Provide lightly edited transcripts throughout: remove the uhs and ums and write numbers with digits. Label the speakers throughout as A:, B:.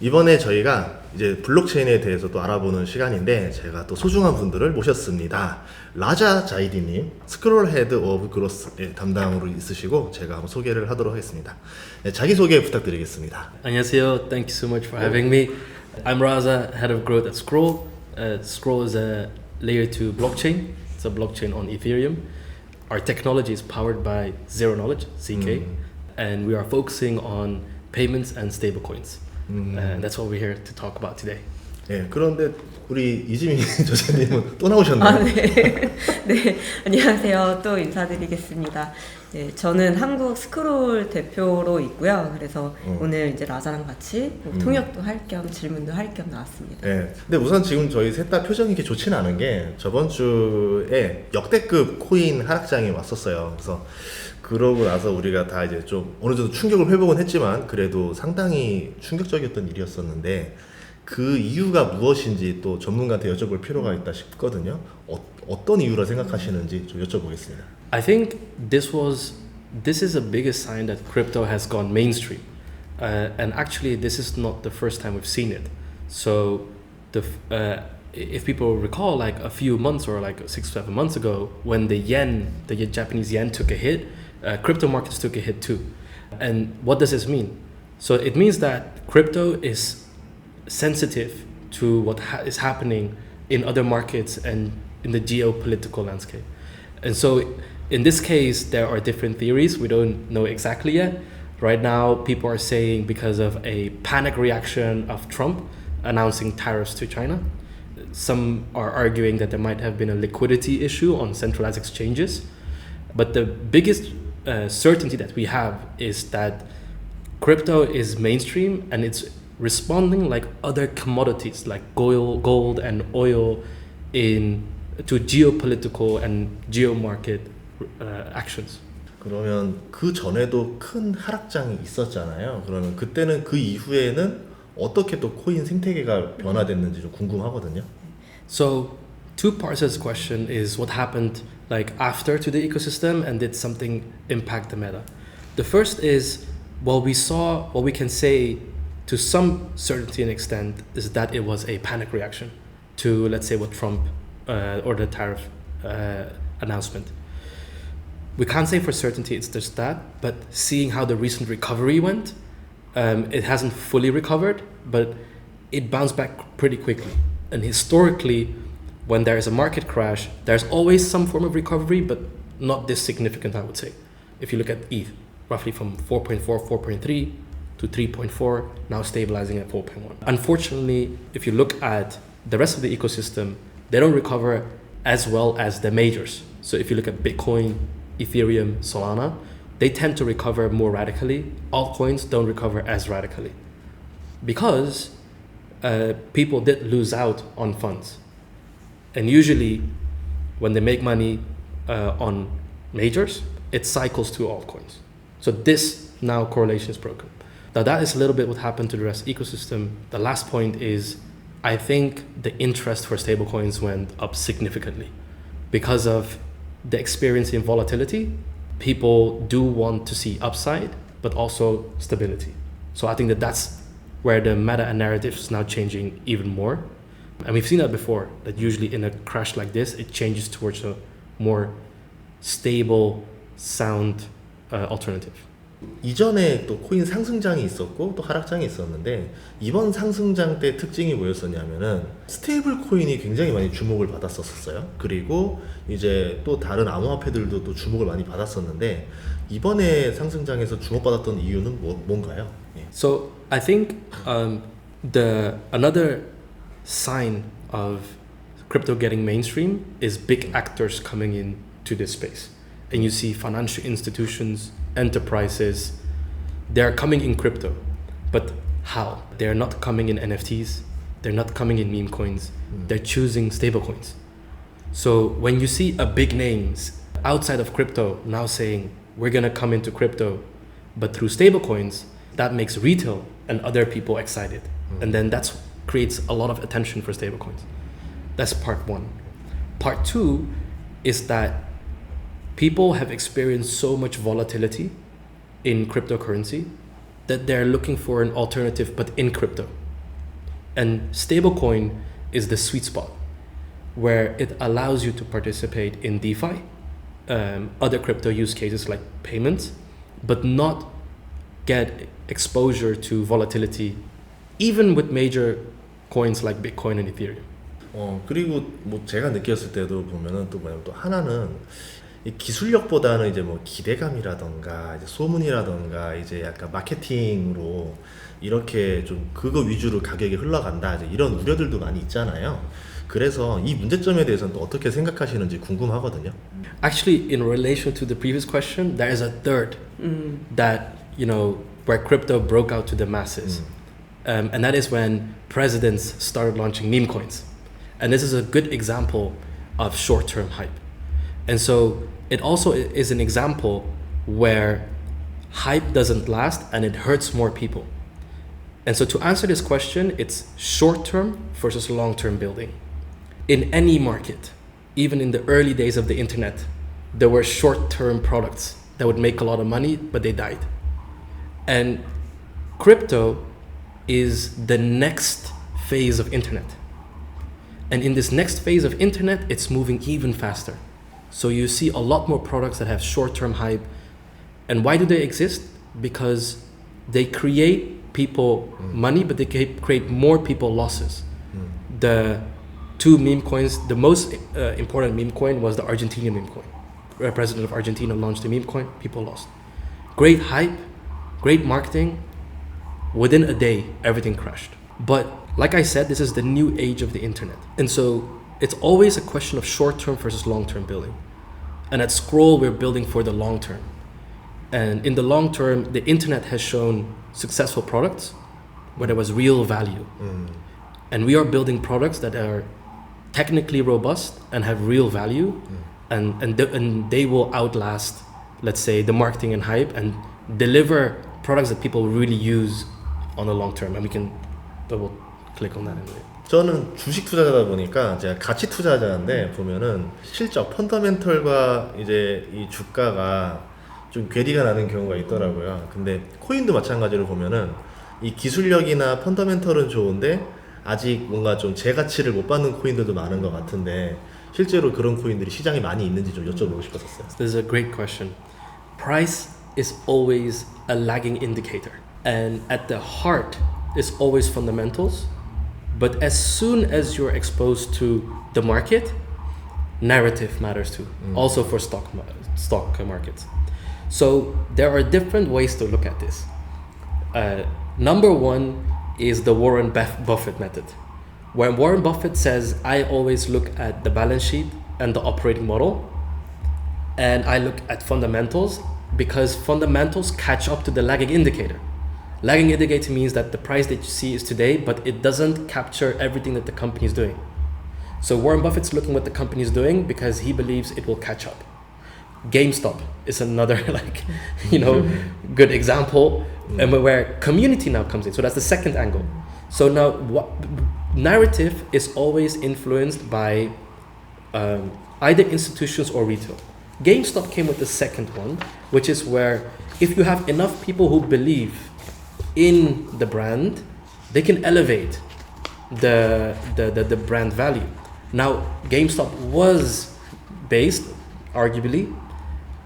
A: 이번에 저희가 이제 블록체인에 대해서 또 알아보는 시간인데 제가 또 소중한 분들을 모셨습니다. 라자 자이디님, 스크롤 헤드 오브 그로스 담당으로 있으시고 제가 한번 소개를 하도록 하겠습니다. 네, 자기소개 부탁드리겠습니다.
B: 안녕하세요. Thank you so much for having me. I'm Raza, head of growth at Scroll. Scroll is a layer 2 blockchain. It's a blockchain on Ethereum. Our technology is powered by Zero Knowledge, ZK, and we are focusing on payments and stablecoins. And that's what we're here to talk about today.
A: 네, 그런데 우리 이지민 저자님은 또 나오셨나요?
C: 네, 안녕하세요. 또 인사드리겠습니다. 네, 저는 한국 스크롤 대표로 있고요. 그래서 오늘 이제 라자랑 같이 통역도 할 겸 질문도 할 겸 나왔습니다.
A: 네, 근데 우선 지금 저희 셋 다 표정이 이렇게 좋지는 않은 게 저번 주에 역대급 코인 하락장이 왔었어요. 그래서 그러고 나서 우리가 다 이제 좀 어느 정도 충격을 회복은 했지만 그래도 상당히 충격적이었던 일이었었는데 그 이유가 무엇인지 또 전문가한테 여쭤볼 필요가 있다 싶거든요. 어떤 이유라 생각하시는지 좀 여쭤보겠습니다.
B: I think this is the biggest sign that crypto has gone mainstream, and actually this is not the first time we've seen it. So if people recall, like a few months or like 6-7 months ago, when the Japanese yen took a hit, crypto markets took a hit too. And what does this mean? So it means that crypto is sensitive to what is happening in other markets and in the geopolitical landscape. And so in this case, there are different theories. We don't know exactly yet. Right now, people are saying because of a panic reaction of Trump announcing tariffs to China. Some are arguing that there might have been a liquidity issue on centralized exchanges. But the biggest certainty that we have is that crypto is mainstream and it's responding like other commodities like gold and oil to geopolitical and geomarket actions.
A: 그러면 그 전에도 큰 하락장이 있었잖아요. 그러면 그때는 그 이후에는 어떻게 또 코인 생태계가 변화됐는지 좀 궁금하거든요.
B: So two parts of this question is what happened like after to the ecosystem and did something impact the meta. The first is what we can say to some certainty and extent is that it was a panic reaction to, let's say, what Trump or the tariff announcement. We can't say for certainty it's just that, but seeing how the recent recovery went, it hasn't fully recovered, but it bounced back pretty quickly. And historically, when there is a market crash, there's always some form of recovery, but not this significant, I would say. If you look at ETH, roughly from 4.4, 4.3 to 3.4, now stabilizing at 4.1. Unfortunately, if you look at the rest of the ecosystem, they don't recover as well as the majors. So if you look at Bitcoin, Ethereum, Solana, they tend to recover more radically. Altcoins don't recover as radically because people did lose out on funds. And usually when they make money on majors, it cycles to altcoins. So this now correlation is broken. Now that is a little bit what happened to the rest of the ecosystem. The last point is I think the interest for stablecoins went up significantly because of the experience in volatility. People do want to see upside, but also stability. So I think that's where the meta narrative is now changing even more. And we've seen that before, that usually in a crash like this, it changes towards a more stable, sound alternative.
A: 이전에 또 코인 상승장이 있었고 또 하락장이 있었는데 이번 상승장 때 특징이 뭐였었냐면은 스테이블 코인이 굉장히 많이 주목을 받았었어요. 그리고 이제 또 다른 암호화폐들도 또 주목을 많이 받았었는데 이번에 상승장에서 주목받았던 이유는 뭔가요? 예.
B: So I think another sign of crypto getting mainstream is big actors coming into this space. And you see financial institutions, enterprises, they're coming in crypto. But how? They're not coming in NFTs, they're not coming in meme coins, they're choosing stablecoins. So when you see a big names outside of crypto now saying, we're gonna come into crypto, but through stablecoins, that makes retail and other people excited. And then that creates a lot of attention for stablecoins. That's part one. Part two is that people have experienced so much volatility in cryptocurrency that they're looking for an alternative, but in crypto. And stablecoin is the sweet spot where it allows you to participate in DeFi, other crypto use cases like payments, but not get exposure to volatility, even with major coins like Bitcoin and Ethereum.
A: 그리고 뭐 제가 느꼈을 때도 보면은 또 뭐냐면 또 하나는 이 기술력보다는 이제 뭐 기대감이라던가 이제 소문이라던가 이제 약간 마케팅으로 이렇게 좀 그거 위주로 가격이 흘러간다 이제 이런 우려들도 많이 있잖아요. 그래서 이 문제점에 대해서는 또 어떻게 생각하시는지 궁금하거든요.
B: Actually, in relation to the previous question, there is a third that, you know, where crypto broke out to the masses. And that is when presidents started launching meme coins. And this is a good example of short-term hype. And so it also is an example where hype doesn't last and it hurts more people. And so to answer this question, it's short-term versus long-term building. In any market, even in the early days of the internet, there were short-term products that would make a lot of money, but they died. And crypto is the next phase of internet. And in this next phase of internet, it's moving even faster. So you see a lot more products that have short-term hype. And why do they exist? Because they create people money, but they create more people losses. The two meme coins, the most important meme coin was the Argentinian meme coin. The president of Argentina launched a meme coin, people lost. Great hype, great marketing. Within a day, everything crashed. But like I said, this is the new age of the internet. And so it's always a question of short-term versus long-term building. And at Scroll, we're building for the long term. And in the long term, the internet has shown successful products where there was real value. And we are building products that are technically robust and have real value. And they will outlast, let's say, the marketing and hype and deliver products that people really use on the long term. And we can double click on that in a minute.
A: 저는 주식 투자자다 보니까 제가 가치 투자자인데 보면은 실적 펀더멘털과 이제 이 주가가 좀 괴리가 나는 경우가 있더라고요. 근데 코인도 마찬가지로 보면은 이 기술력이나 펀더멘털은 좋은데 아직 뭔가 좀 제 가치를 못 받는 코인들도 많은 것 같은데 실제로 그런 코인들이 시장에 많이 있는지 좀 여쭤보고 싶었어요.
B: This is a great question. Price is always a lagging indicator. And at the heart is always fundamentals. But as soon as you're exposed to the market, narrative matters too. Also for stock markets. So there are different ways to look at this. Number one is the Warren Buffett method. When Warren Buffett says, I always look at the balance sheet and the operating model, and I look at fundamentals because fundamentals catch up to the lagging indicator. Lagging indicator means that the price that you see is today, but it doesn't capture everything that the company is doing. So Warren Buffett's looking what the company is doing because he believes it will catch up. GameStop is another good example and where community now comes in. So that's the second angle. So now narrative is always influenced by either institutions or retail. GameStop came with the second one, which is where if you have enough people who believe in the brand, they can elevate the brand value. Now, GameStop was based, arguably,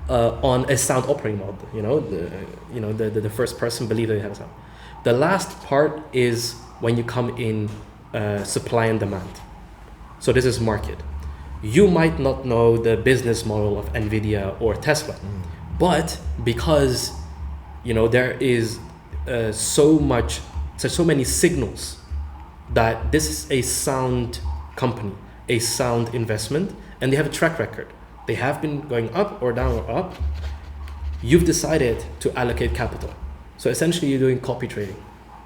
B: on a sound operating model. The first person believed that it had a sound. The last part is when you come in supply and demand. So this is market. You might not know the business model of Nvidia or Tesla, but because there is so many signals that this is a sound company, a sound investment, and they have a track record. They have been going up or down or up. You've decided to allocate capital. So essentially you're doing copy trading.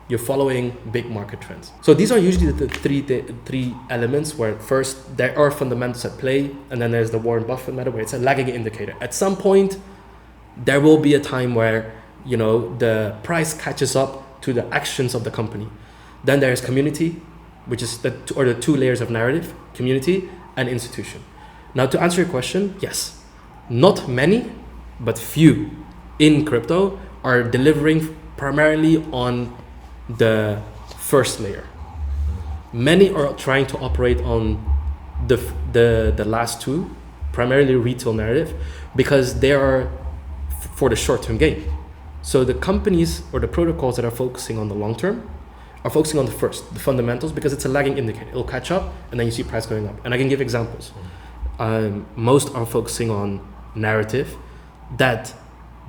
B: You're following big market trends. So these are usually the three elements where first there are fundamentals at play, and then there's the Warren Buffett method where it's a lagging indicator. At some point, there will be a time where the price catches up to the actions of the company. Then there's community, which is the two layers of narrative, community and institution. Now to answer your question, yes, not many, but few in crypto are delivering primarily on the first layer. Many are trying to operate on the last two, primarily retail narrative, because they are for the short-term gain. So the companies or the protocols that are focusing on the long term are focusing on the fundamentals, because it's a lagging indicator. It'll catch up and then you see price going up. And I can give examples. Most are focusing on narrative that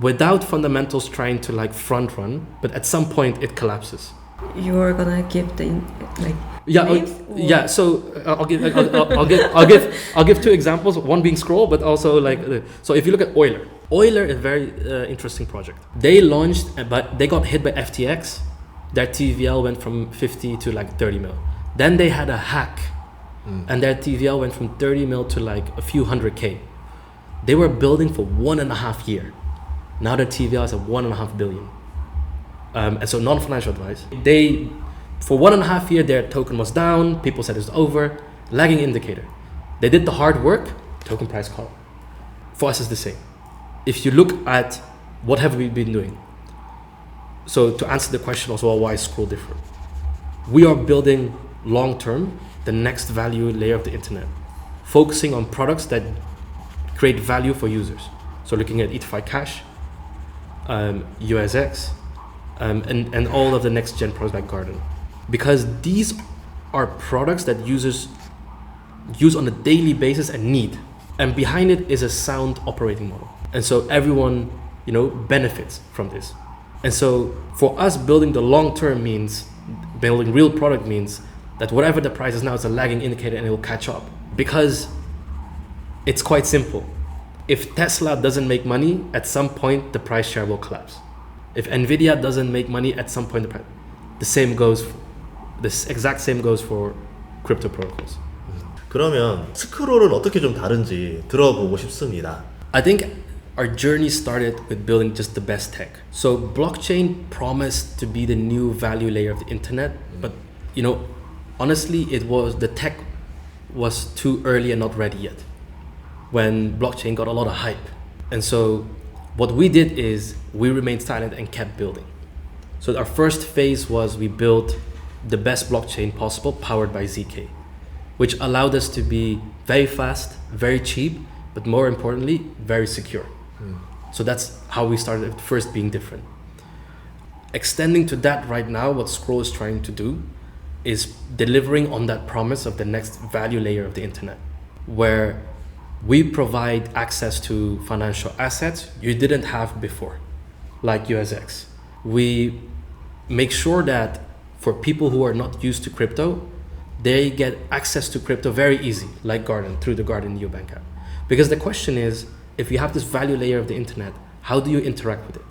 B: without fundamentals trying to like front run, but at some point it collapses.
C: You're gonna give the names?
B: So I'll give two examples. One being Scroll, but also like so. If you look at Euler is a very interesting project. They launched, but they got hit by FTX. Their TVL went from 50 to like 30 mil. Then they had a hack, and their TVL went from 30 mil to like a few 100K. They were building for 1.5 years. Now their TVL is at 1.5 billion. And so non-financial advice. They, for 1.5 years, their token was down. People said it's over. Lagging indicator. They did the hard work. Token price call. For us, it's the same. If you look at what have we been doing. So to answer the question also, why is Scroll different? We are building long-term the next value layer of the internet, focusing on products that create value for users. So looking at DeFi Cash, USX, and all of the next gen products like Garden, because these are products that users use on a daily basis and need, and behind it is a sound operating model, and so everyone benefits from this. And so for us, building the long term means building real product means that whatever the price is now is a lagging indicator and it will catch up, because it's quite simple. If Tesla doesn't make money, at some point the price share will collapse. If Nvidia doesn't make money, at some point the exact same goes for crypto protocols.
A: 그러면 스크롤은 어떻게 좀 다른지 들어보고 싶습니다.
B: I think our journey started with building just the best tech. So blockchain promised to be the new value layer of the internet, but honestly, the tech was too early and not ready yet when blockchain got a lot of hype. And so what we did is we remained silent and kept building. So our first phase was we built the best blockchain possible, powered by ZK, which allowed us to be very fast, very cheap, but more importantly, very secure. So that's how we started at first, being different. Extending to that right now, what Scroll is trying to do is delivering on that promise of the next value layer of the internet, where we provide access to financial assets you didn't have before, like USX. We make sure that for people who are not used to crypto, they get access to crypto very easy, like Garden, through the Garden Neobank app. Because the question is, if you have this value layer of the internet, how do you interact with it?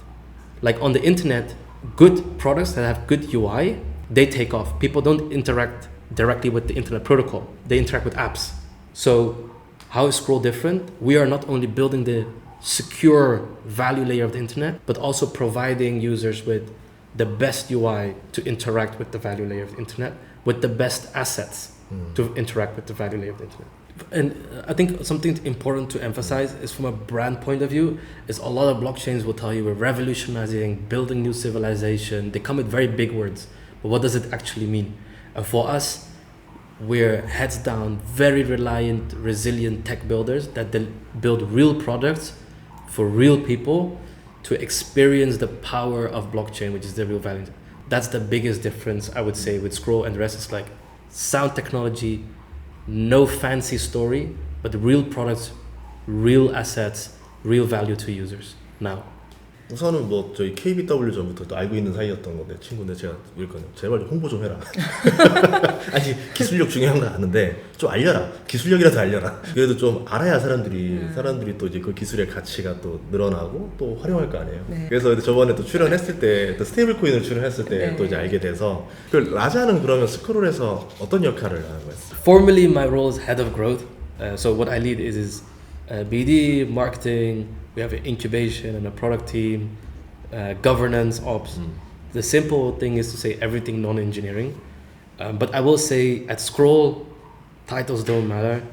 B: Like on the internet, good products that have good UI, they take off. People don't interact directly with the internet protocol. They interact with apps. So how is Scroll different? We are not only building the secure value layer of the internet, but also providing users with the best UI to interact with the value layer of the internet, with the best assets to interact with the value layer of the internet. And I think something important to emphasize is, from a brand point of view, is a lot of blockchains will tell you we're revolutionizing, building new civilization. They come with very big words, but what does it actually mean? And for us, we're heads down, very reliant, resilient tech builders that build real products for real people to experience the power of blockchain, which is the real value. That's the biggest difference, I would say, with Scroll and the rest. Is like sound technology, no fancy story, but real products, real assets, real value to users now.
A: 우선은 뭐 저희 KBW 전부터 또 알고 있는 사이였던 건데 친구인데 제가 이럴 거는 제발 좀 홍보 좀 해라. 아니 기술력 중요한 거 아는데 좀 알려라. 기술력이라도 알려라. 그래도 좀 알아야 사람들이 또 이제 그 기술의 가치가 또 늘어나고 또 활용할 거 아니에요.
C: 네.
A: 그래서 저번에 또 출연했을 때 또 스테이블 코인을 출연했을 때 또 이제 알게 돼서 그 라자는 그러면 스크롤에서 어떤 역할을 하는 거예요?
B: Formally, my role is head of growth. So what I lead is BD, marketing. We have an incubation and a product team, governance, ops. The simple thing is to say everything non-engineering. But I will say at Scroll, titles don't matter.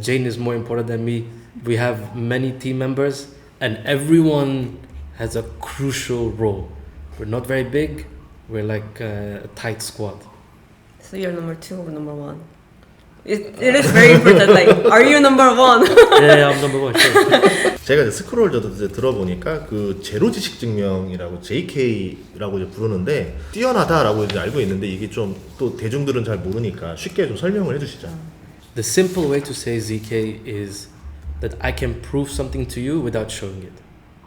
B: Jane is more important than me. We have many team members and everyone has a crucial role. We're not very big. We're like a tight squad.
C: So you're number 2 or number 1? It is very important. Like, are you number 1?
B: Yeah, I'm number 1. Sure.
A: 제가 이제 스크롤 저도 이제 들어보니까 그 제로 지식 증명이라고 JK라고 이제 부르는데 뛰어나다라고 이제 알고 있는데 이게 좀 또 대중들은 잘 모르니까 쉽게 좀 설명을 해주시죠.
B: The simple way to say ZK is that I can prove something to you without showing it.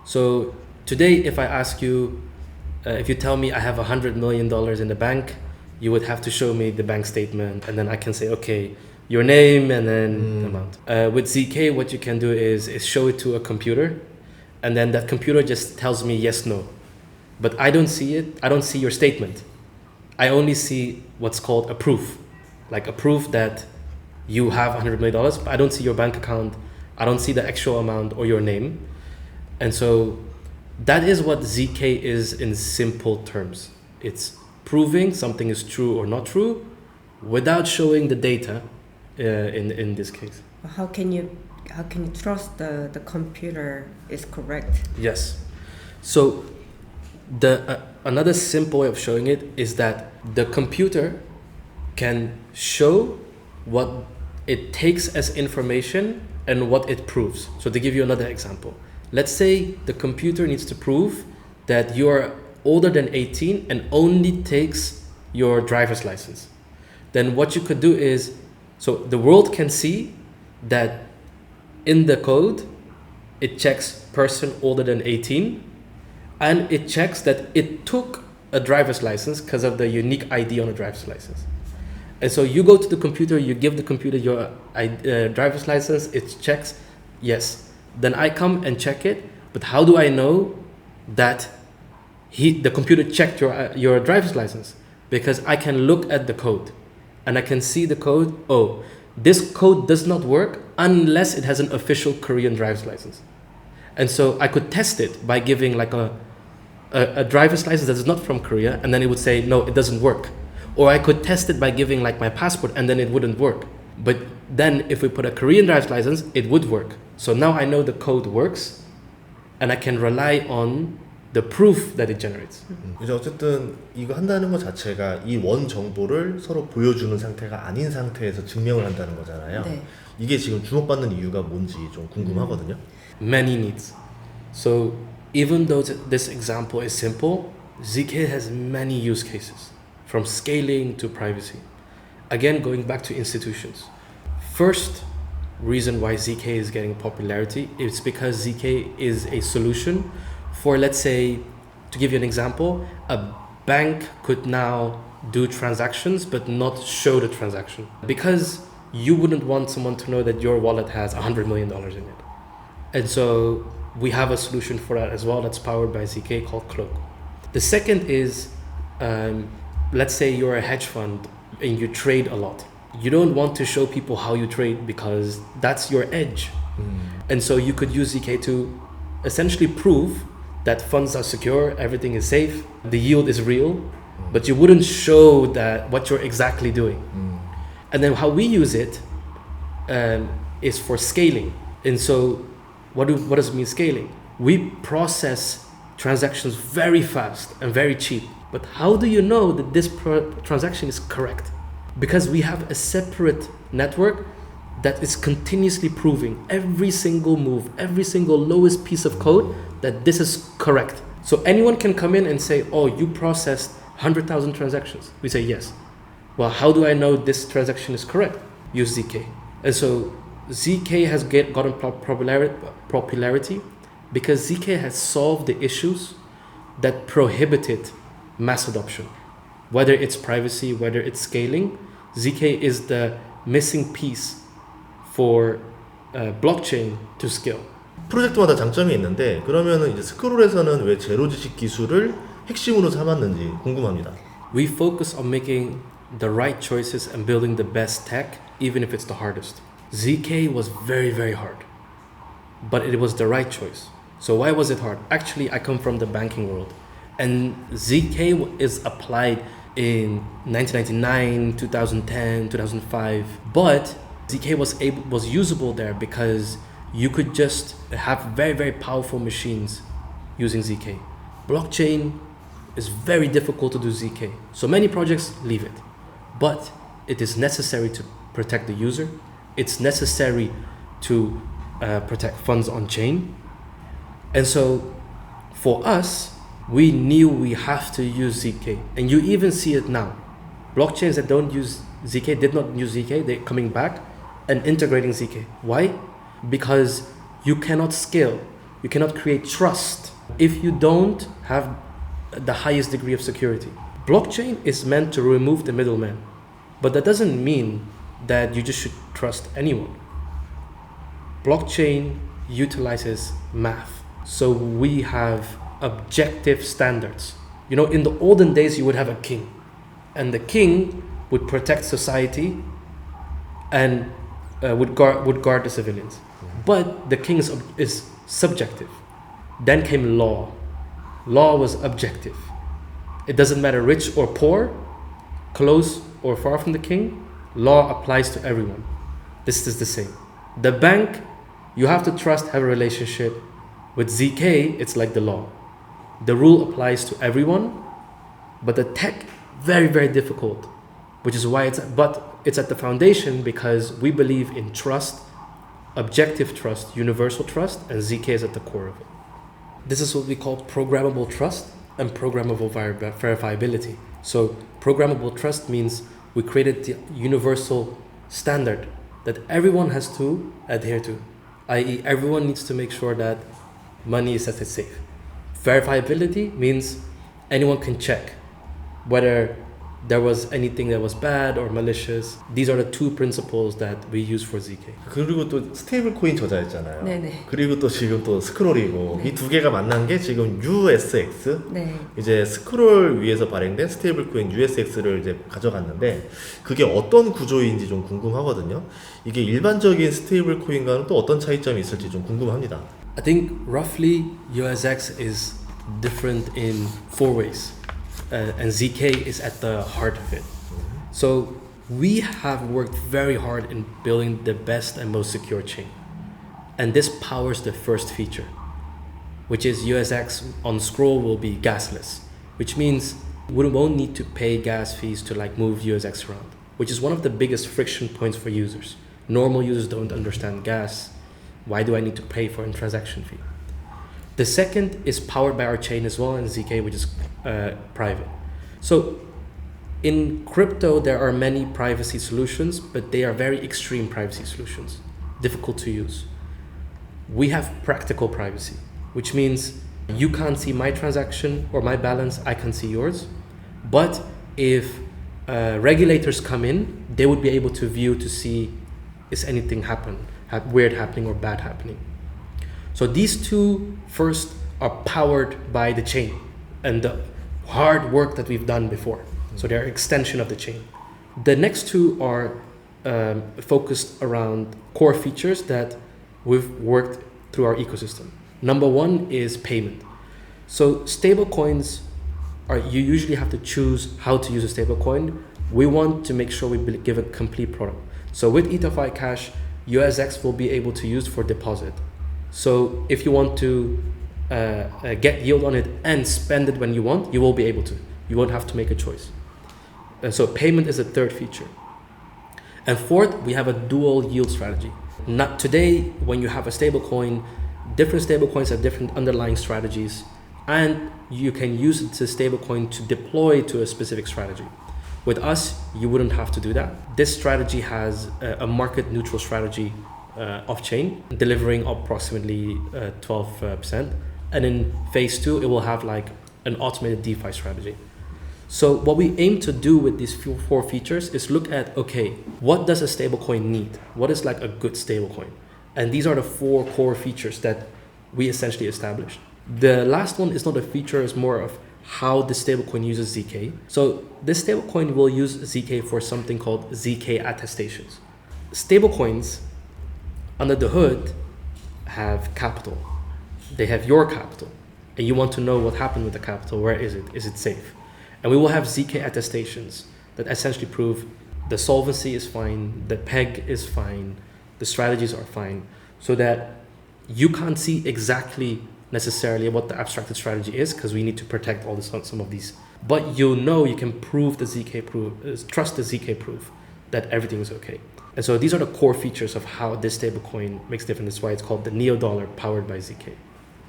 B: So today, if I ask you, if you tell me I have $100 million in the bank, you would have to show me the bank statement, and then I can say, okay, your name and then the amount. With ZK, what you can do is show it to a computer, and then that computer just tells me yes, no. But I don't see it. I don't see your statement. I only see what's called a proof, like a proof that you have $100 million, but I don't see your bank account. I don't see the actual amount or your name. And so that is what ZK is in simple terms. It's proving something is true or not true without showing the data in this case.
C: How can you trust the computer is correct?
B: Yes. So the another simple way of showing it is that the computer can show what it takes as information and what it proves. So to give you another example, let's say the computer needs to prove that you are older than 18 and only takes your driver's license. Then what you could do is, so the world can see that in the code, it checks person older than 18, and it checks that it took a driver's license because of the unique ID on a driver's license. And so you go to the computer, you give the computer your driver's license, it checks, yes. Then I come and check it, but how do I know that the computer checked your driver's license? Because I can look at the code and I can see the code, oh, this code does not work unless it has an official Korean driver's license. And so I could test it by giving like a driver's license that is not from Korea, and then it would say, no, it doesn't work. Or I could test it by giving like my passport, and then it wouldn't work. But then if we put a Korean driver's license, it would work. So now I know the code works, and I can rely on the proof that it generates.
A: 이제 어쨌든 이거 한다는 것 자체가 이 원 정보를 서로 보여주는 상태가 아닌 상태에서 증명을 한다는 거잖아요.
C: 네.
A: 이게 지금 주목받는 이유가 뭔지 좀 궁금하거든요.
B: Many needs. So even though this example is simple, ZK has many use cases, from scaling to privacy. Again, going back to institutions. First reason why ZK is getting popularity is because ZK is a solution for, let's say, to give you an example, a bank could now do transactions but not show the transaction, because you wouldn't want someone to know that your wallet has $100 million in it. And so we have a solution for that as well that's powered by ZK called Cloak. The second is, let's say you're a hedge fund and you trade a lot. You don't want to show people how you trade because that's your edge. And so you could use ZK to essentially prove that funds are secure, everything is safe, the yield is real, but you wouldn't show that what you're exactly doing. And then how we use it is for scaling. And so what does it mean scaling? We process transactions very fast and very cheap. But how do you know that this transaction is correct? Because we have a separate network that is continuously proving every single move, every single lowest piece of code that this is correct. So anyone can come in and say, oh, you processed 100,000 transactions. We say yes. Well, how do I know this transaction is correct? Use ZK. And so ZK has gotten popularity because ZK has solved the issues that prohibited mass adoption. Whether it's privacy, whether it's scaling, ZK is the missing piece for blockchain to scale.
A: 프로젝트마다 장점이 있는데 그러면은 이제 스크롤에서는 왜 제로 지식 기술을 핵심으로 삼았는지 궁금합니다.
B: We focus on making the right choices and building the best tech, even if it's the hardest. ZK was very, very hard, but it was the right choice. So why was it hard? Actually, I come from the banking world, and ZK is applied in 1999, 2010, 2005, but ZK was usable there because you could just have very, very powerful machines using ZK. Blockchain is very difficult to do ZK. So many projects leave it. but it is necessary to protect the user. It's necessary to protect funds on chain. And so for us, we knew we have to use ZK. And you even see it now. Blockchains that don't use ZK, did not use ZK, they're coming back and integrating ZK. Why? Because you cannot scale. You cannot create trust if you don't have the highest degree of security. Blockchain is meant to remove the middleman, but that doesn't mean that you just should trust anyone. Blockchain utilizes math, so we have objective standards. You know, in the olden days, you would have a king, and the king would protect society and would guard the civilians. But the king is subjective. Then came law. Law was objective. It doesn't matter rich or poor, close or far from the king, law applies to everyone. This is the same. The bank, you have to trust, have a relationship. With ZK, it's like the law. The rule applies to everyone, but the tech, very, very difficult, which is why it's at the foundation, because we believe in trust, objective trust, universal trust, and ZK is at the core of it. This is what we call programmable trust and programmable verifiability. So programmable trust means we created the universal standard that everyone has to adhere to, i.e. everyone needs to make sure that money is set safe. Verifiability means anyone can check whether there was anything that was bad or malicious. These are the two principles that we use for ZK.
A: 그리고 또 스테이블 코인 저자였잖아요.
C: 네네.
A: 그리고 또 지금 또 스크롤이고 이 두 개가 만난 게 지금 USX.
C: 네.
A: 이제 스크롤 위에서 발행된 스테이블 코인 USX를 이제 가져갔는데 그게 어떤 구조인지 좀 궁금하거든요. 이게 일반적인 스테이블 코인과는 또 어떤 차이점이 있을지 좀 궁금합니다.
B: I think roughly USX is different in 4 ways. And ZK is at the heart of it. So we have worked very hard in building the best and most secure chain. And this powers the first feature, which is USX on scroll will be gasless, which means we won't need to pay gas fees to like move USX around, which is one of the biggest friction points for users. Normal users don't understand gas. Why do I need to pay for a transaction fee? The second is powered by our chain as well, and ZK, which is private. So in crypto, there are many privacy solutions, but they are very extreme privacy solutions, difficult to use. We have practical privacy, which means you can't see my transaction or my balance, I can see yours. But if regulators come in, they would be able to view to see is anything weird happening or bad happening. So these two first are powered by the chain and the hard work that we've done before. So they're extension of the chain. The next two are focused around core features that we've worked through our ecosystem. Number one is payment. So stablecoins you usually have to choose how to use a stablecoin. We want to make sure we give a complete product. So with ETFI Cash, USX will be able to use for deposit. So if you want to get yield on it and spend it when you want, you will be able to. You won't have to make a choice. So payment is the third feature. And fourth, we have a dual yield strategy. Not today, when you have a stablecoin, different stablecoins have different underlying strategies, and you can use the stablecoin to deploy to a specific strategy. With us, you wouldn't have to do that. This strategy has a market neutral strategy off-chain, delivering approximately 12%. And in phase 2, it will have like an automated DeFi strategy. So what we aim to do with these 4 features is look at, okay, what does a stablecoin need? What is like a good stablecoin? And these are the 4 core features that we essentially established. The last one is not a feature, it's more of how the stablecoin uses ZK. So this stablecoin will use ZK for something called ZK attestations. Stablecoins under the hood have capital. They have your capital, and you want to know what happened with the capital. Where is it? Is it safe? And we will have ZK attestations that essentially prove the solvency is fine, the peg is fine, the strategies are fine, so that you can't see exactly necessarily what the abstracted strategy is because we need to protect all some of these. But you know you can prove the ZK proof, trust the ZK proof that everything is okay. And so these are the core features of how this stablecoin makes difference. That's why it's called the Neo Dollar powered by ZK.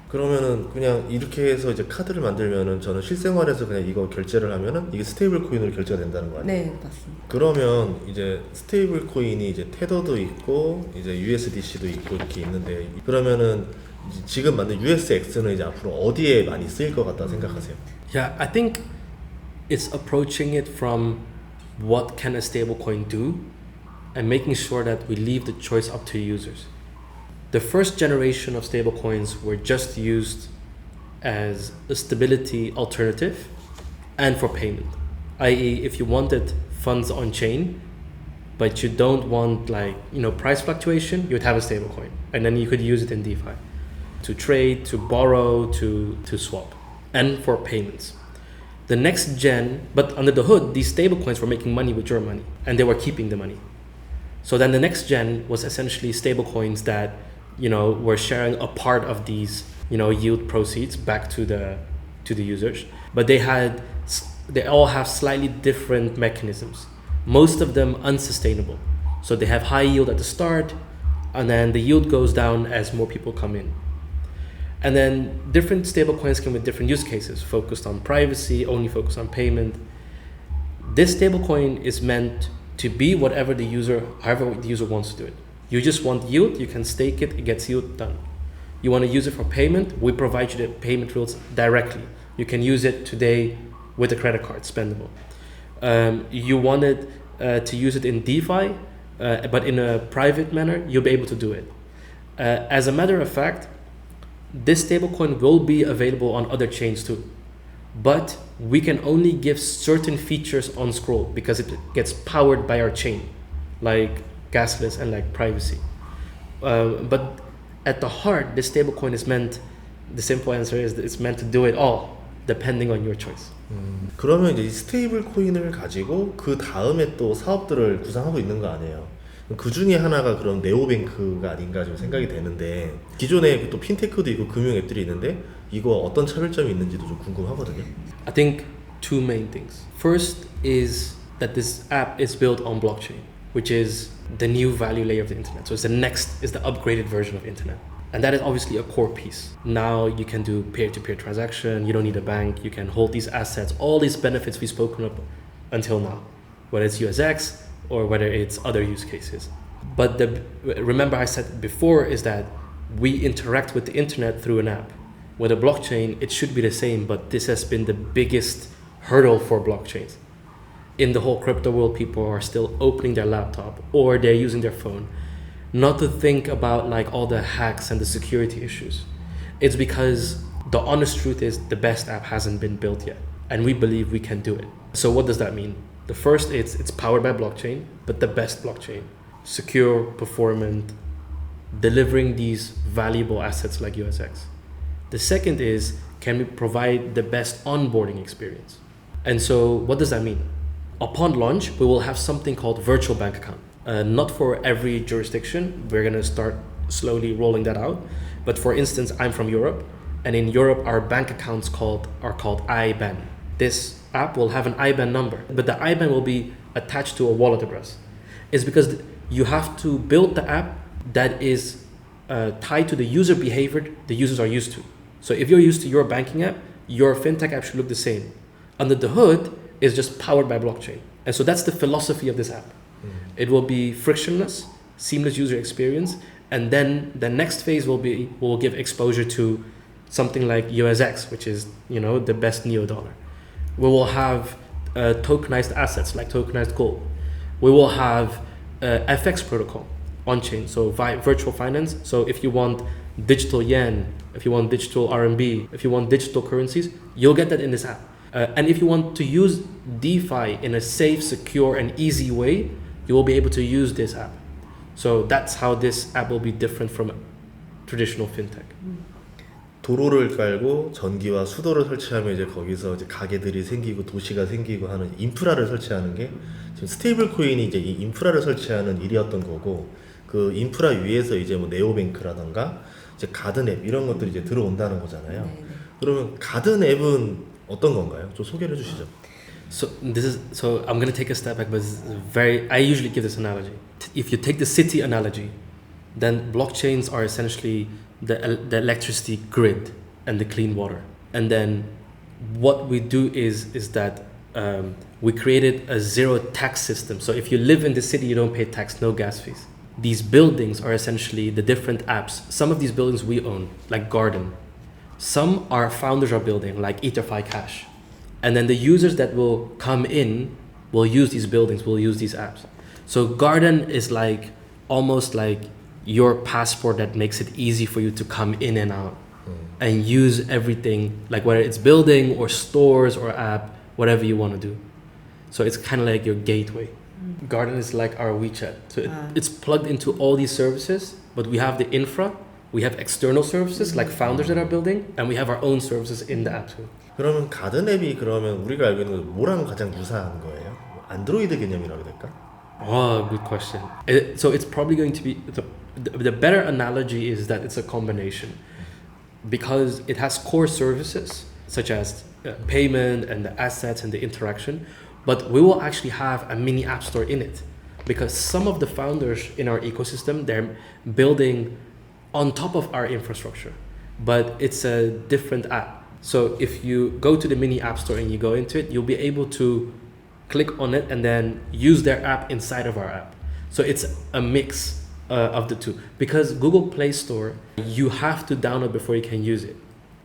A: 그러면은 그냥 이렇게 해서 이제 카드를 만들면은 저는 실생활에서 그냥 이거 결제를 하면은 이게 스테이블 코인으로 결제가 된다는 거 아니에요?
C: 네, 맞습니다.
A: 그러면 이제 스테이블 코인이 이제 테더도 있고 이제 USDC도 있고 이렇게 있는데 그러면은 지금 만든 USX는 이제 앞으로 어디에 많이 쓰일 것 같다 생각하세요?
B: Yeah, I think it's approaching it from what can a stablecoin do and making sure that we leave the choice up to users. The first generation of stablecoins were just used as a stability alternative and for payment. I.e., if you wanted funds on chain, but you don't want price fluctuation, you would have a stablecoin, and then you could use it in DeFi to trade, to borrow, to swap, and for payments. The next gen, but under the hood, these stablecoins were making money with your money, and they were keeping the money. So then the next gen was essentially stablecoins that were sharing a part of these yield proceeds back to the users, but they all have slightly different mechanisms, most of them unsustainable. So they have high yield at the start, and then the yield goes down as more people come in. And then different stablecoins come with different use cases, focused on privacy, only focused on payment. This stablecoin is meant to be however the user wants to do it. You just want yield, you can stake it gets yield, done. You want to use it for payment, we provide you the payment rails directly. You can use it today with a credit card, spendable. You wanted to use it in DeFi, but in a private manner, you'll be able to do it. As a matter of fact, this stablecoin will be available on other chains too. But we can only give certain features on Scroll because it gets powered by our chain, like gasless and like privacy. But at the heart, this stablecoin is meant, the simple answer is it's meant to do it all, depending on your choice.
A: 그러면 이제 이 스테이블 코인을 가지고 그 다음에 또 사업들을 구상하고 있는 거 아니에요? 그 중에 하나가 그럼 네오뱅크가 아닌가 좀 생각이 되는데 기존에 또 핀테크도 있고 금융 앱들이 있는데 이거 어떤 차별점이 있는지도 좀 궁금하거든요.
B: I think two main things. First is that this app is built on blockchain, which is the new value layer of the internet. So it's the upgraded version of internet. And that is obviously a core piece. Now you can do peer-to-peer transaction, you don't need a bank, you can hold these assets, all these benefits we've spoken of until now, whether it's USX or whether it's other use cases. But remember I said before is that we interact with the internet through an app. With a blockchain, it should be the same, but this has been the biggest hurdle for blockchains. In the whole crypto world, people are still opening their laptop or they're using their phone, not to think about like all the hacks and the security issues. It's because the honest truth is the best app hasn't been built yet, and we believe we can do it. So what does that mean? The first, it's powered by blockchain, but the best blockchain, secure, performant, delivering these valuable assets like USX. The second is, can we provide the best onboarding experience? And so what does that mean? Upon launch, we will have something called virtual bank account. Not for every jurisdiction, we're gonna start slowly rolling that out. But for instance, I'm from Europe, and in Europe, our bank accounts are called IBAN. This app will have an IBAN number, but the IBAN will be attached to a wallet address. It's because you have to build the app that is tied to the user behavior the users are used to. So if you're used to your banking app, your fintech app should look the same. Under the hood is just powered by blockchain. And so that's the philosophy of this app. It will be frictionless, seamless user experience, and then the next phase will give exposure to something like USX, which is the best neo dollar. We will have tokenized assets like tokenized gold. We will have FX protocol on chain, so virtual finance. So if you want digital yen, if you want digital RMB, if you want digital currencies, you'll get that in this app. And if you want to use DeFi in a safe, secure, and easy way, you will be able to use this app. So that's how this app will be different from traditional fintech.
A: 도로를 깔고 전기와 수도를 설치하면 이제 거기서 이제 가게들이 생기고 도시가 생기고 하는 인프라를 설치하는 게 지금 스테이블 코인이 이제 이 인프라를 설치하는 일이었던 거고 그 인프라 위에서 이제 뭐 네오뱅크라던가 이제 가든 앱 이런 것들이 이제 들어온다는 거잖아요.
C: 네, 네.
A: 그러면 가든 앱은 어떤 건가요? 좀 소개를 해주시죠.
B: So I'm gonna take a step back, but it's very. I usually give this analogy. If you take the city analogy, then blockchains are essentially the electricity grid and the clean water. And then what we do is that we created a zero tax system. So if you live in the city, you don't pay tax, no gas fees. These buildings are essentially the different apps. Some of these buildings we own, like Garden. Some our founders are building, like TradFi Cash. And then the users that will come in will use these buildings, will use these apps. So Garden is like almost like your passport that makes it easy for you to come in and out and use everything, like whether it's building or stores or app, whatever you want to do. So it's kind of like your gateway. Garden is like our WeChat. So it's plugged into all these services, but we have the infra, we have external services like founders that are building, and we have our own services in the app too.
A: 그러면 가든 앱이 그러면 우리가 알고 있는 뭐랑 가장 유사한 거예요? 안드로이드 개념이라고 해야 될까?
B: Oh, good question. So it's probably going to be the better analogy is that it's a combination because it has core services such as payment and the assets and the interaction, but we will actually have a mini app store in it because some of the founders in our ecosystem, they're building on top of our infrastructure, but it's a different app. So if you go to the mini app store and you go into it, you'll be able to click on it and then use their app inside of our app. So it's a mix of the two. Because Google Play Store, you have to download before you can use it.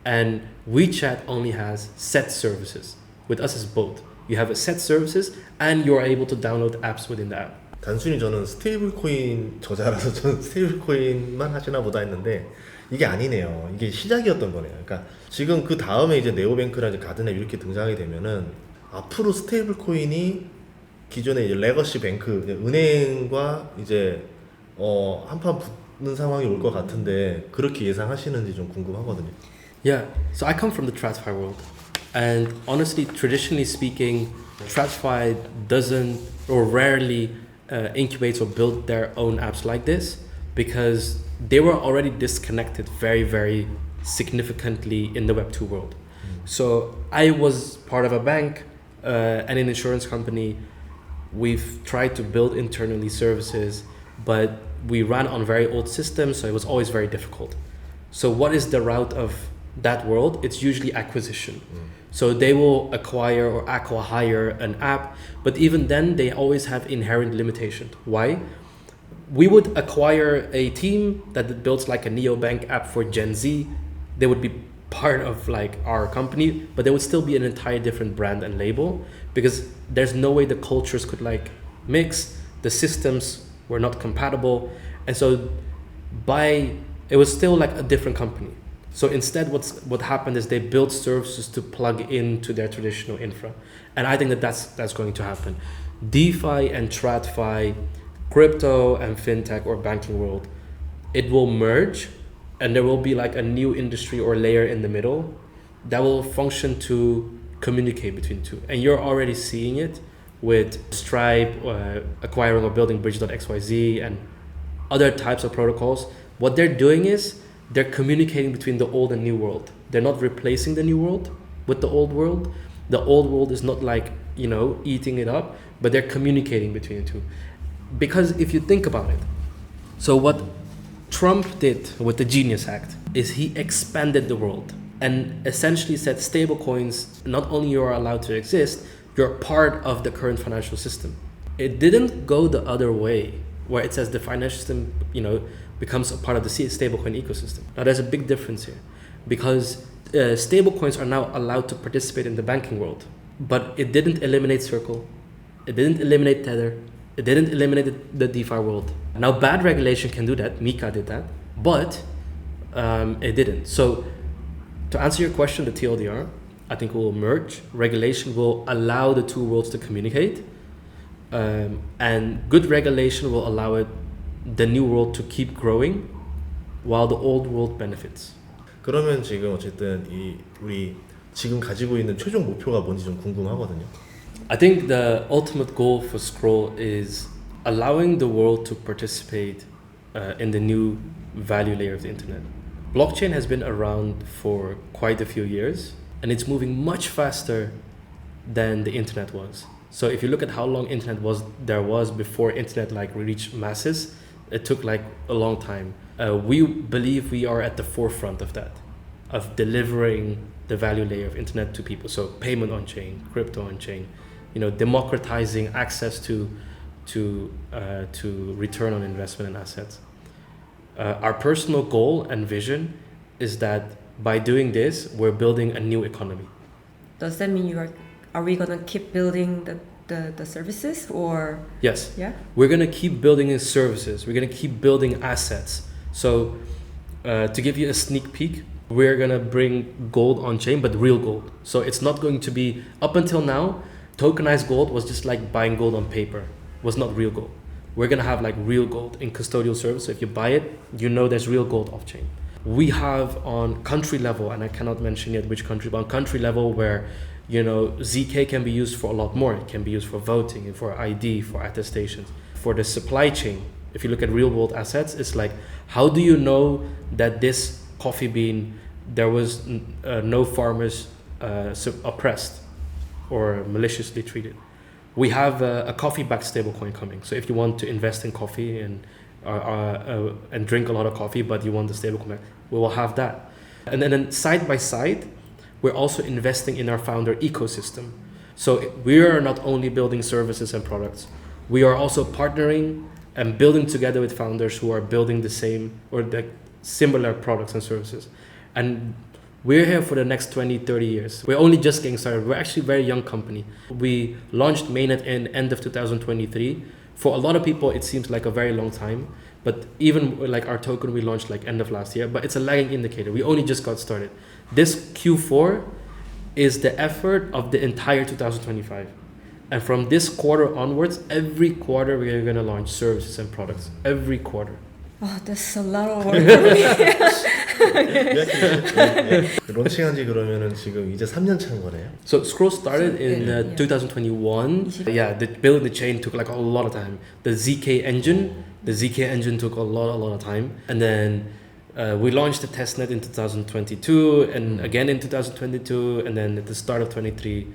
B: And WeChat only has set services. With us, it's both. You have a set services and you're able to download apps within the app.
A: 단순히 저는 스테이블 코인 저자라서 저는 스테이블 코인만 하시나 보다 했는데 이게 아니네요. 이게 시작이었던 거네요. 그러니까 지금 그 다음에 이제 네오뱅크랑 이제 가든앱 이렇게 등장하게 되면은 앞으로 스테이블 코인이 기존의 이제 레거시 뱅크 은행과 이제 한판 붙는 상황이 올 것 같은데 그렇게 예상하시는지 좀 궁금하거든요.
B: Yeah, so I come from the TradFi world, and honestly, traditionally speaking, TradFi doesn't or rarely incubates or build their own apps like this because they were already disconnected very, very significantly in the Web2 world. So I was part of a bank and an insurance company. We've tried to build internally services, but we ran on very old systems, so it was always very difficult. So what is the route of that world? It's usually acquisition. So they will acquire or acqui-hire an app, but even then they always have inherent limitations. Why? We would acquire a team that builds like a neobank app for Gen Z. They would be part of like our company, but they would still be an entire different brand and label because there's no way the cultures could like mix, the systems were not compatible, and so it was still like a different company. So instead what happened is they built services to plug into their traditional infra, and I think that's going to happen. DeFi and TradFi, crypto and fintech or banking world, it will merge and there will be like a new industry or layer in the middle that will function to communicate between the two. And you're already seeing it with Stripe acquiring or building bridge.xyz and other types of protocols. What they're doing is they're communicating between the old and new world. They're not replacing the new world with the old world. The old world is not like, eating it up, but they're communicating between the two. Because if you think about it, so what Trump did with the Genius Act is he expanded the world and essentially said stablecoins, not only you are allowed to exist, you're part of the current financial system. It didn't go the other way where it says the financial system, becomes a part of the stablecoin ecosystem. Now there's a big difference here because stablecoins are now allowed to participate in the banking world, but it didn't eliminate Circle, it didn't eliminate Tether, it didn't eliminate the DeFi world. Now bad regulation can do that, Mika did that, but it didn't. So to answer your question, the TLDR, I think will merge. Regulation will allow the two worlds to communicate, and good regulation will allow the new world to keep growing while the old world benefits.
A: 그러면 지금 어쨌든 우리 지금 가지고 있는 최종 목표가 뭔지 좀 궁금하거든요.
B: I think the ultimate goal for Scroll is allowing the world to participate in the new value layer of the internet. blockchain has been around for quite a few years, and it's moving much faster than the internet was. So if you look at how long internet was before internet like reached masses, it took like a long time. We believe we are at the forefront of that, of delivering the value layer of internet to people. So payment on chain, crypto on chain, democratizing access to return on investment and assets. Our personal goal and vision is that by doing this, we're building a new economy.
C: Does that mean are we gonna keep building the services or?
B: Yes.
C: Yeah.
B: We're gonna keep building in services. We're gonna keep building assets. So to give you a sneak peek, we're gonna bring gold on chain, but real gold. So it's not going to be, up until now, tokenized gold was just like buying gold on paper, was not real gold. We're gonna have like real gold in custodial service. So if you buy it, there's real gold off chain. We have on country level, and I cannot mention yet which country, but on country level where ZK can be used for a lot more. It can be used for voting, for ID, for attestations. For the supply chain, if you look at real world assets, it's like, how do you know that this coffee bean, there was no farmers oppressed or maliciously treated? We have a coffee-backed stablecoin coming. So if you want to invest in coffee and drink a lot of coffee, but you want the stablecoin, we will have that. And then side by side, we're also investing in our founder ecosystem. So we are not only building services and products, we are also partnering and building together with founders who are building the same or the similar products and services. And we're here for the next 20, 30 years. We're only just getting started. We're actually a very young company. We launched mainnet in end of 2023. For a lot of people, it seems like a very long time. But even like our token, we launched like end of last year, but it's a lagging indicator. We only just got started. This Q4 is the effort of the entire 2025. And from this quarter onwards, every quarter we are going to launch services and products. Every quarter.
C: Oh, that's a lot of work for me.
A: 론칭한 지 그러면은 지금 이제 3년 차인 거네요.
B: So Scroll started in 2021. Yeah, building the chain took like a lot of time. The ZK engine took a lot of time. And then we launched the testnet in 2022 and again in 2022 and then at the start of 23.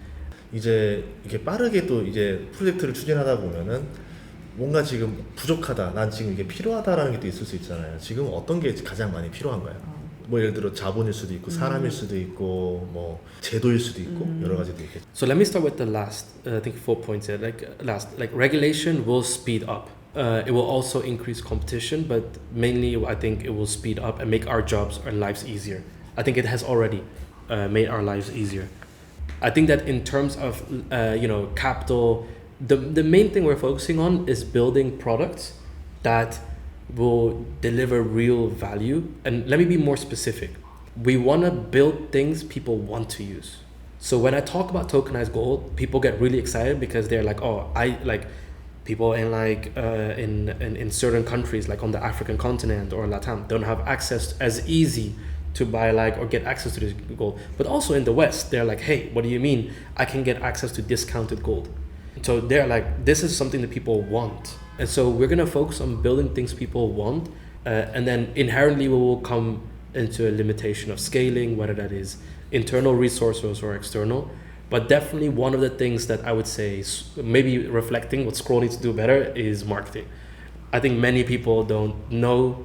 A: 이제 이렇게 빠르게 또 이제 프로젝트를 추진하다 보면은 뭔가 지금 부족하다, 난 지금 이게 필요하다라는 게 또 있을 수 있잖아요. 지금 어떤 게 가장 많이 필요한가요? 뭐 예를 들어 자본일 수도 있고 사람일 수도 있고 뭐 제도일 수도 있고 여러 가지도 있겠죠.
B: So let me start with the last, I think 4 points here. Like regulation will speed up. It will also increase competition, but mainly I think it will speed up and make our jobs, our lives easier. I think it has already made our lives easier. I think that in terms of capital, the main thing we're focusing on is building products that will deliver real value. And let me be more specific. We want to build things people want to use. So when I talk about tokenized gold, people get really excited because they're like, oh, I like people in like in certain countries like on the African continent or Latam don't have access as easy to buy like or get access to this gold. But also in the West, they're like, hey, what do you mean I can get access to discounted gold? So they're like, this is something that people want. And so we're going to focus on building things people want. And then inherently we will come into a limitation of scaling, whether that is internal resources or external. But definitely one of the things that I would say, maybe reflecting what Scroll needs to do better is marketing. I think many people don't know,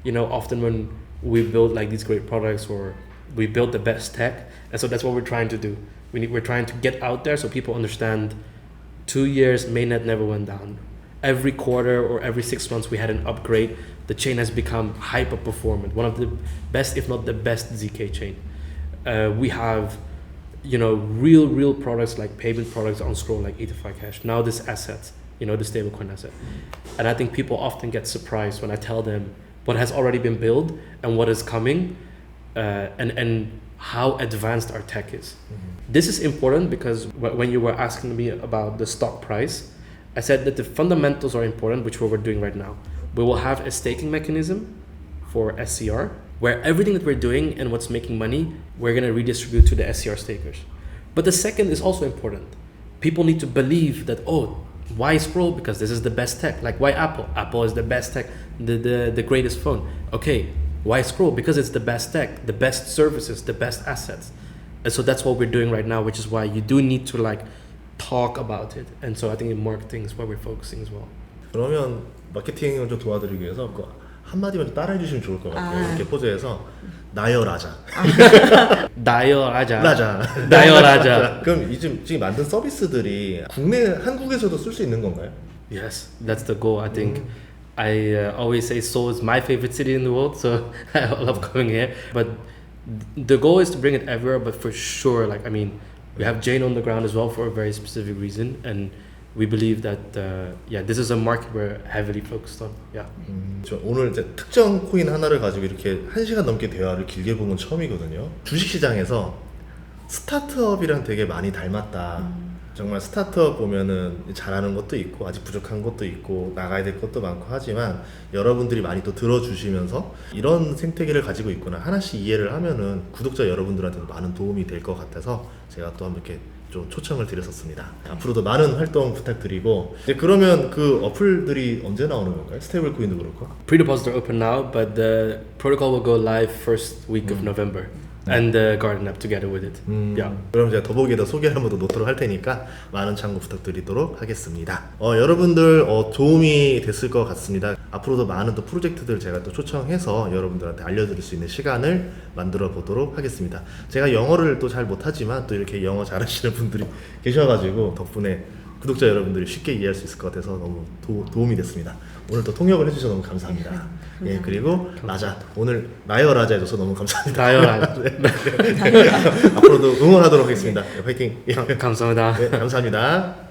B: often when we build like these great products or we build the best tech. And so that's what we're trying to do. We're trying to get out there so people understand 2 years, mainnet never went down. Every quarter or every 6 months we had an upgrade. The chain has become hyper performant. One of the best, if not the best ZK chain. We have, real products like payment products on Scroll like ETHFI Cash. Now this asset, the stablecoin asset. And I think people often get surprised when I tell them what has already been built and what is coming and how advanced our tech is. Mm-hmm. This is important because when you were asking me about the stock price, I said that the fundamentals are important, which we're doing right now. We will have a staking mechanism for SCR, where everything that we're doing and what's making money, we're going to redistribute to the SCR stakers. But the second is also important. People need to believe that, why Scroll? Because this is the best tech. Like, why Apple? Apple is the best tech, the greatest phone. Okay, Why scroll? Because it's the best tech, the best services, the best assets. And so that's what we're doing right now, which is why you do need to like talk about it. And so I think in marketing is where we're focusing as well.
A: 그러면 마케팅을 좀 도와드리기 위해서 그 한마디만 좀 따라해 주시면 좋을 것 같아요. 이렇게 포즈해서 나요 라자.
B: 나요 라자.
A: 라자.
B: 나요 라자.
A: 그럼 지금 만든 서비스들이 한국에서도 쓸 수 있는 건가요?
B: Yes, that's the goal. I think I always say Seoul is my favorite city in the world, so I love coming here. But the goal is to bring it everywhere. But for sure, like I mean, we have Jane on the ground as well for a very specific reason, and we believe that this is a market we're heavily focused on. Yeah.
A: 저 오늘 이제 특정 코인 하나를 가지고 이렇게 1시간 넘게 대화를 길게 본 건 처음이거든요. 주식시장에서 스타트업이랑 되게 많이 닮았다. 정말 스타트업 보면은 잘하는 것도 있고 아직 부족한 것도 있고 나가야 될 것도 많고 하지만 여러분들이 많이 또 들어주시면서 이런 생태계를 가지고 있구나 하나씩 이해를 하면은 구독자 여러분들한테도 많은 도움이 될 것 같아서 제가 또 한번 이렇게 좀 초청을 드렸었습니다. 앞으로도 많은 활동 부탁드리고 그러면 그 어플들이 언제 나오는 건가요? 스테이블 코인도 그렇고.
B: Pre-deposits are open now, but the protocol will go live first week of November. And the Garden app together with it. Yeah.
A: 그럼 제가 더보기에다 소개를 한번 더 놓도록 할 테니까 많은 참고 부탁드리도록 하겠습니다. 여러분들 도움이 됐을 것 같습니다. 앞으로도 많은 또 프로젝트들 제가 또 초청해서 여러분들한테 알려드릴 수 있는 시간을 만들어 보도록 하겠습니다. 제가 영어를 또 잘 못하지만 또 이렇게 영어 잘하시는 분들이 계셔가지고 덕분에 구독자 여러분들이 쉽게 이해할 수 있을 것 같아서 너무 도움이 됐습니다. 오늘 또 통역을 해주셔서 너무 감사합니다. 예, 그리고 라자 오늘 나요 라자 해줘서 너무 감사합니다.
B: 나요 라자.
A: 앞으로도 응원하도록 하겠습니다. 화이팅.
B: 감사합니다.
A: 네, 감사합니다.